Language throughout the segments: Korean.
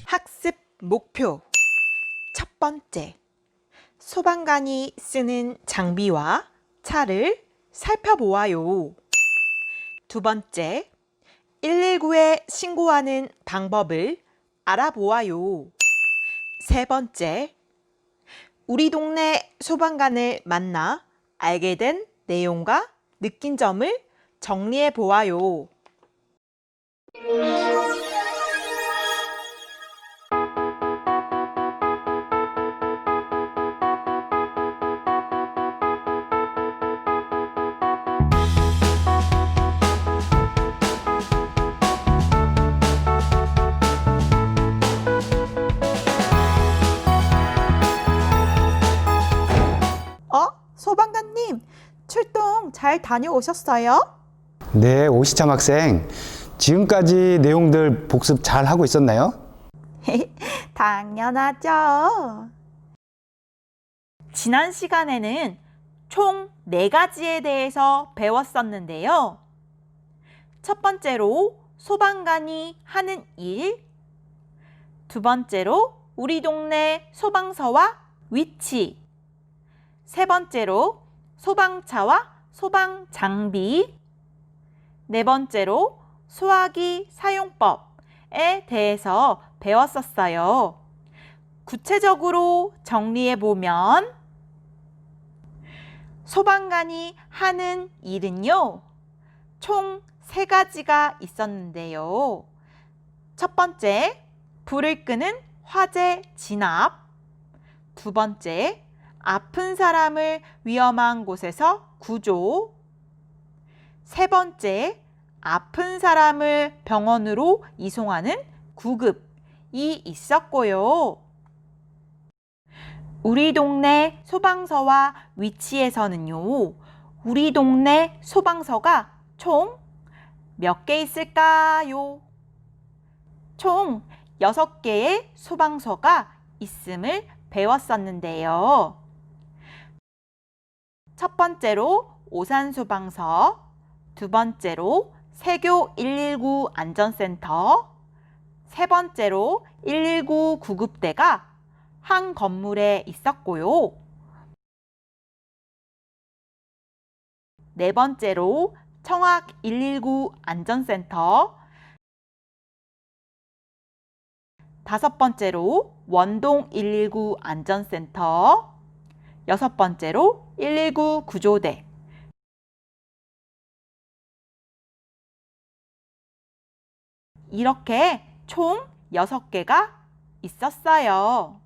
학습 목표. 첫 번째, 소방관이 쓰는 장비와 차를 살펴보아요. 두 번째, 119에 신고하는 방법을 알아보아요. 세 번째, 우리 동네 소방관을 만나 알게 된 내용과 느낀 점을 정리해 보아요. 소방관님, 출동 잘 다녀오셨어요? 네, 오시참 학생. 지금까지 내용들 복습 잘 하고 있었나요? 당연하죠. 지난 시간에는 총 4가지에 대해서 배웠었는데요. 첫 번째로 소방관이 하는 일, 두 번째로 우리 동네 소방서와 위치, 세 번째로 소방차와 소방장비, 네 번째로 소화기 사용법에 대해서 배웠었어요. 구체적으로 정리해보면 소방관이 하는 일은요, 총 3가지가 있었는데요. 첫 번째, 불을 끄는 화재 진압. 두 번째, 아픈 사람을 위험한 곳에서 구조. 세 번째, 아픈 사람을 병원으로 이송하는 구급이 있었고요. 우리 동네 소방서와 위치에서는요, 우리 동네 소방서가 총 몇 개 있을까요? 총 6개의 소방서가 있음을 배웠었는데요. 첫 번째로 오산소방서, 두 번째로 세교 119 안전센터, 세 번째로 119 구급대가 한 건물에 있었고요. 네 번째로 청학 119 안전센터, 다섯 번째로 원동 119 안전센터, 여섯 번째로 119 구조대, 이렇게 총 6개가 있었어요.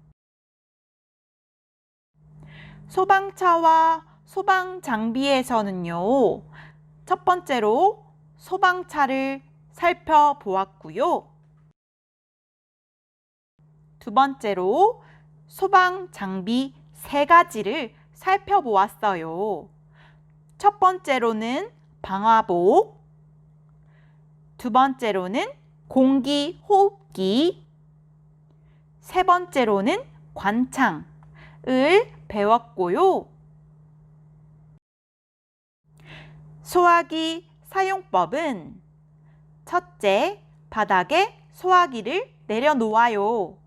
소방차와 소방장비에서는요, 첫 번째로 소방차를 살펴보았고요. 두 번째로 소방장비 3가지를 살펴보았어요. 첫 번째로는 방화복, 두 번째로는 공기호흡기, 세 번째로는 관창을 배웠고요. 소화기 사용법은 첫째, 바닥에 소화기를 내려놓아요.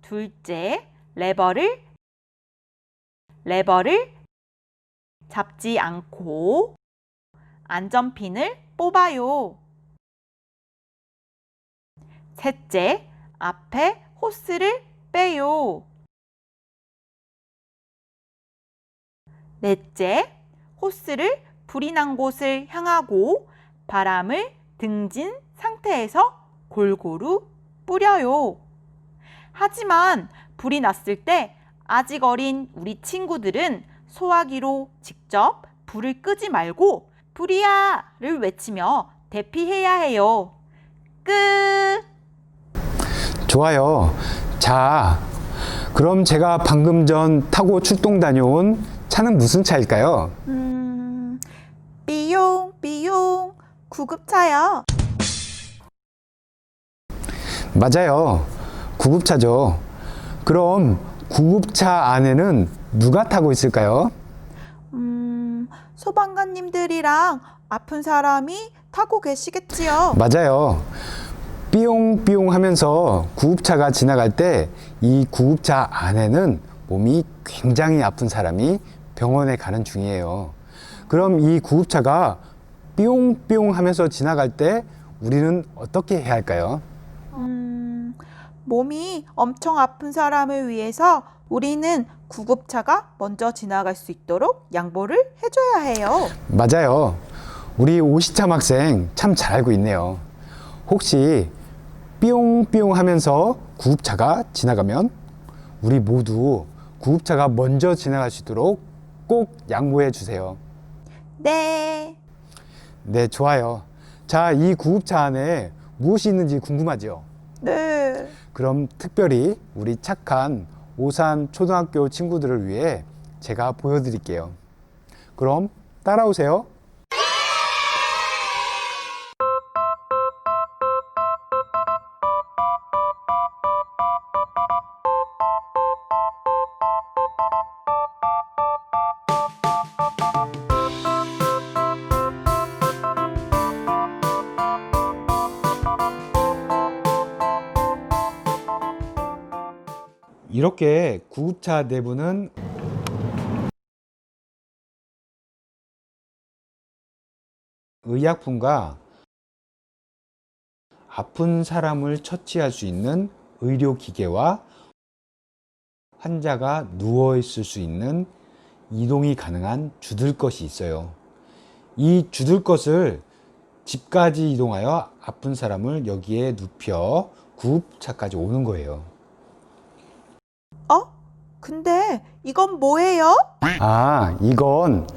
둘째, 레버를 잡지 않고 안전핀을 뽑아요. 셋째, 앞에 호스를 빼요. 넷째, 호스를 불이 난 곳을 향하고 바람을 등진 상태에서 골고루 뿌려요. 하지만 불이 났을 때 아직 어린 우리 친구들은 소화기로 직접 불을 끄지 말고 불이야를 외치며 대피해야 해요. 끝! 좋아요. 자, 그럼 제가 방금 전 타고 출동 다녀온 차는 무슨 차일까요? 삐용 구급차요. 맞아요. 구급차죠. 그럼 구급차 안에는 누가 타고 있을까요? 소방관님들이랑 아픈 사람이 타고 계시겠지요. 맞아요. 삐용삐용 하면서 구급차가 지나갈 때 이 구급차 안에는 몸이 굉장히 아픈 사람이 병원에 가는 중이에요. 그럼 이 구급차가 삐용삐용 하면서 지나갈 때 우리는 어떻게 해야 할까요? 몸이 엄청 아픈 사람을 위해서 우리는 구급차가 먼저 지나갈 수 있도록 양보를 해줘야 해요. 맞아요. 우리 오시참 학생 참 잘 알고 있네요. 혹시 삐용삐용 하면서 구급차가 지나가면 우리 모두 구급차가 먼저 지나갈 수 있도록 꼭 양보해 주세요. 네. 네, 좋아요. 자, 이 구급차 안에 무엇이 있는지 궁금하죠? 네. 그럼 특별히 우리 착한 오산 초등학교 친구들을 위해 제가 보여드릴게요. 그럼 따라오세요. 이렇게 구급차 내부는 의약품과 아픈 사람을 처치할 수 있는 의료기계와 환자가 누워있을 수 있는 이동이 가능한 주들것이 있어요. 이 주들것을 집까지 이동하여 아픈 사람을 여기에 눕혀 구급차까지 오는 거예요. 근데 이건 뭐예요? 아, 이건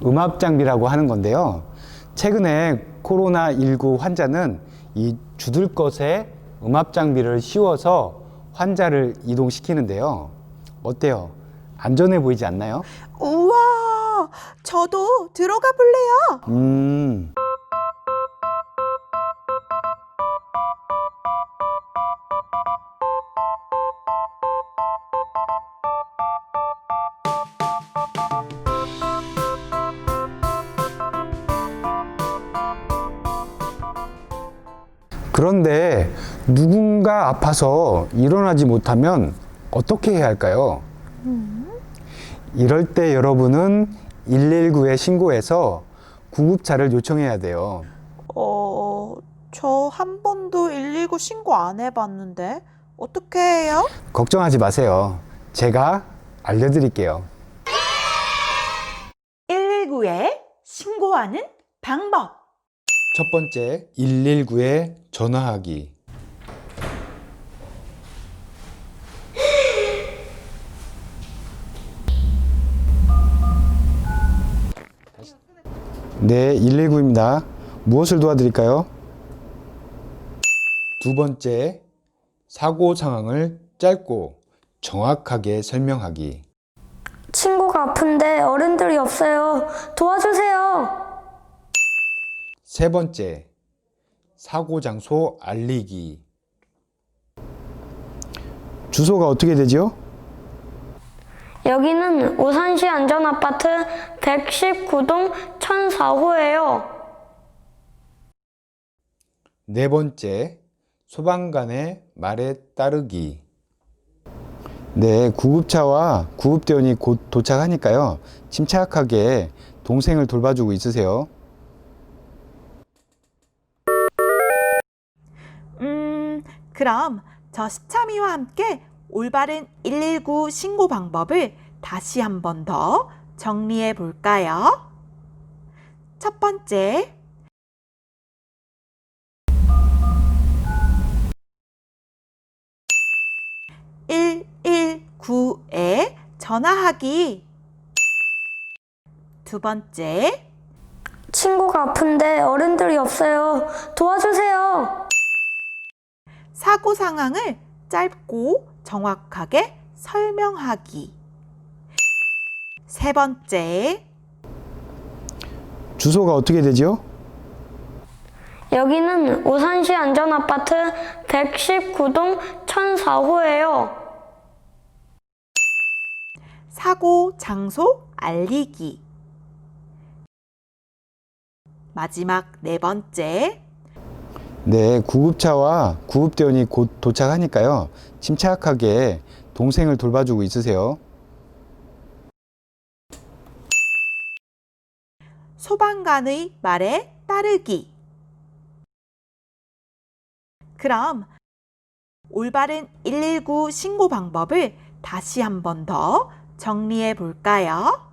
음압장비라고 하는 건데요. 최근에 코로나19 환자는 이 주들것에 음압장비를 씌워서 환자를 이동시키는데요. 어때요? 안전해 보이지 않나요? 우와, 저도 들어가 볼래요. 그런데 누군가 아파서 일어나지 못하면 어떻게 해야 할까요? 이럴 때 여러분은 119에 신고해서 구급차를 요청해야 돼요. 저 한 번도 119 신고 안 해봤는데 어떻게 해요? 걱정하지 마세요. 제가 알려드릴게요. 119에 신고하는 방법. 첫 번째, 119에 전화하기. 네, 119입니다. 무엇을 도와드릴까요? 두 번째, 사고 상황을 짧고 정확하게 설명하기. 친구가 아픈데 어른들이 없어요. 도와주세요. 세 번째, 사고 장소 알리기. 주소가 어떻게 되죠? 여기는 오산시 안전아파트 119동 1004호예요. 네 번째, 소방관의 말에 따르기. 네, 구급차와 구급대원이 곧 도착하니까요. 침착하게 동생을 돌봐주고 있으세요. 그럼 저 시참이와 함께 올바른 119 신고 방법을 다시 한 번 더 정리해 볼까요? 첫 번째, 119에 전화하기. 두 번째, 친구가 아픈데 어른들이 없어요. 도와주세요. 사고 상황을 짧고 정확하게 설명하기. 세 번째, 주소가 어떻게 되죠? 여기는 오산시 안전아파트 119동 1004호예요. 사고 장소 알리기. 마지막 네 번째, 네, 구급차와 구급대원이 곧 도착하니까요. 침착하게 동생을 돌봐주고 있으세요. 소방관의 말에 따르기. 그럼 올바른 119 신고 방법을 다시 한 번 더 정리해 볼까요?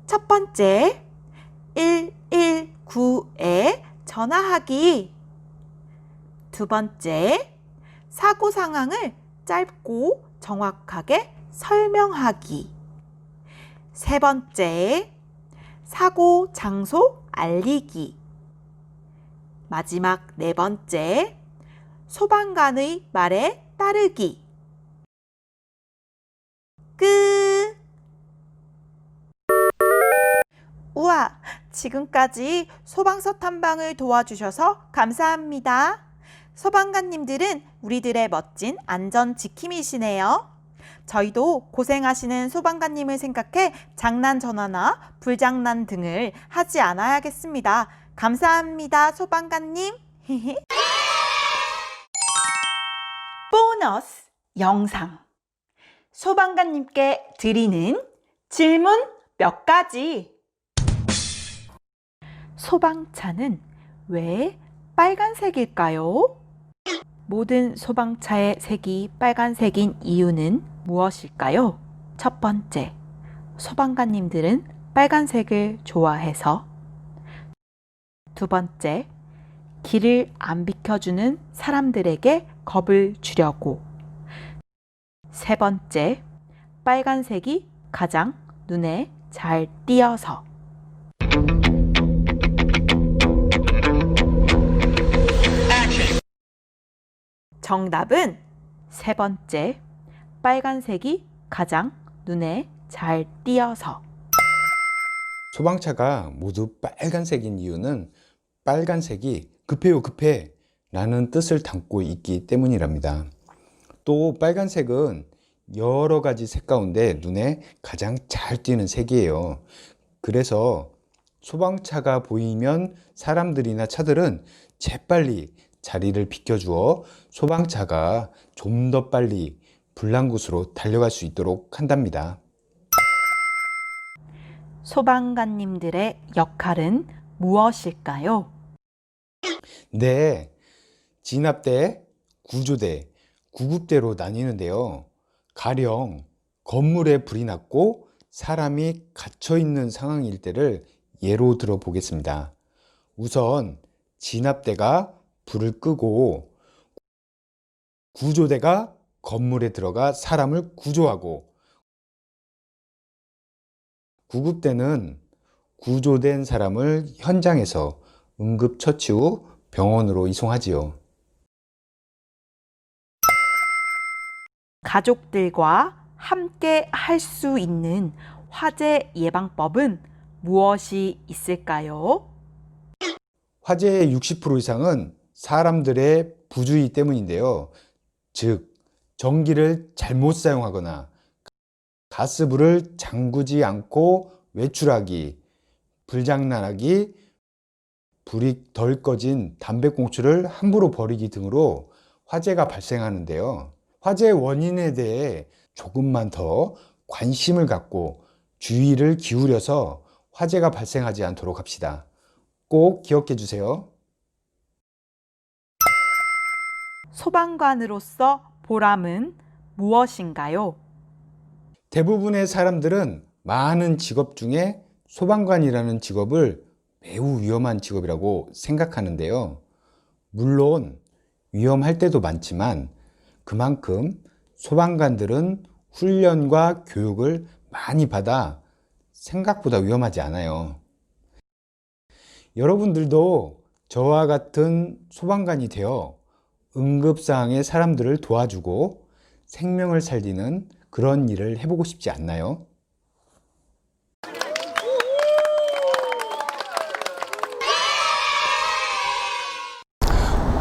첫 번째, 119에 전화하기. 두 번째, 사고 상황을 짧고 정확하게 설명하기. 세 번째, 사고 장소 알리기. 마지막 네 번째, 소방관의 말에 따르기. 끝! 우와, 지금까지 소방서 탐방을 도와주셔서 감사합니다. 소방관님들은 우리들의 멋진 안전 지킴이시네요. 저희도 고생하시는 소방관님을 생각해 장난 전화나 불장난 등을 하지 않아야겠습니다. 감사합니다, 소방관님. 보너스 영상. 소방관님께 드리는 질문 몇 가지. 소방차는 왜 빨간색일까요? 모든 소방차의 색이 빨간색인 이유는 무엇일까요? 첫 번째, 소방관님들은 빨간색을 좋아해서. 두 번째, 길을 안 비켜주는 사람들에게 겁을 주려고. 세 번째, 빨간색이 가장 눈에 잘 띄어서. 정답은 세 번째, 빨간색이 가장 눈에 잘 띄어서. 소방차가 모두 빨간색인 이유는 빨간색이 급해요, 급해 라는 뜻을 담고 있기 때문이랍니다. 또 빨간색은 여러 가지 색 가운데 눈에 가장 잘 띄는 색이에요. 그래서 소방차가 보이면 사람들이나 차들은 재빨리 자리를 비켜주어 소방차가 좀 더 빨리 불난곳으로 달려갈 수 있도록 한답니다. 소방관님들의 역할은 무엇일까요? 네, 진압대, 구조대, 구급대로 나뉘는데요. 가령 건물에 불이 났고 사람이 갇혀 있는 상황일 때를 예로 들어 보겠습니다. 우선 진압대가 불을 끄고 구조대가 건물에 들어가 사람을 구조하고, 구급대는 구조된 사람을 현장에서 응급처치 후 병원으로 이송하지요. 가족들과 함께 할 수 있는 화재 예방법은 무엇이 있을까요? 화재의 60% 이상은 사람들의 부주의 때문인데요. 즉, 전기를 잘못 사용하거나 가스불을 잠그지 않고 외출하기, 불장난하기, 불이 덜 꺼진 담배꽁초를 함부로 버리기 등으로 화재가 발생하는데요. 화재의 원인에 대해 조금만 더 관심을 갖고 주의를 기울여서 화재가 발생하지 않도록 합시다. 꼭 기억해 주세요. 소방관으로서 보람은 무엇인가요? 대부분의 사람들은 많은 직업 중에 소방관이라는 직업을 매우 위험한 직업이라고 생각하는데요. 물론 위험할 때도 많지만 그만큼 소방관들은 훈련과 교육을 많이 받아 생각보다 위험하지 않아요. 여러분들도 저와 같은 소방관이 되어 응급상황의 사람들을 도와주고 생명을 살리는 그런 일을 해보고 싶지 않나요?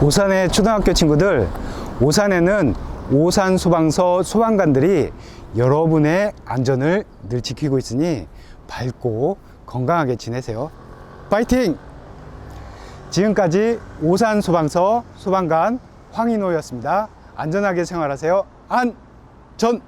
오산의 초등학교 친구들, 오산에는 오산소방서 소방관들이 여러분의 안전을 늘 지키고 있으니 밝고 건강하게 지내세요. 파이팅! 지금까지 오산소방서 소방관 황인호였습니다. 안전하게 생활하세요. 안전!